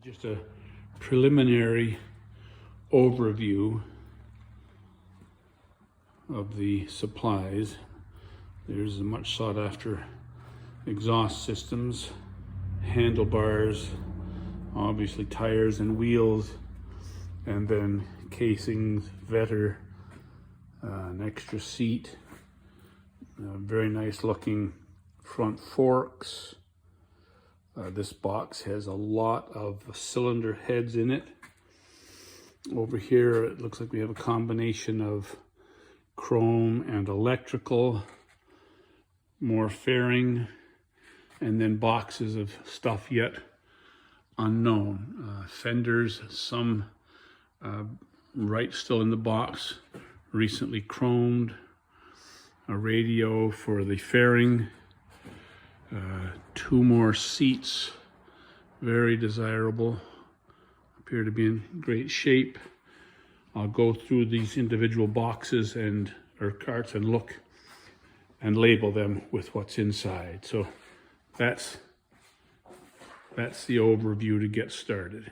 Just a preliminary overview of the supplies. There's the much sought after exhaust systems, handlebars, obviously tires and wheels, and then casings, vetter, an extra seat, very nice looking front forks. This box has a lot of cylinder heads in it. Over here it looks like we have a combination of chrome and electrical, more fairing, and then boxes of stuff yet unknown. Fenders, some right still in the box, recently chromed, a radio for the fairing, two more seats, very desirable, appear to be in great shape. I'll go through these individual boxes or carts and look and label them with what's inside. So that's the overview to get started.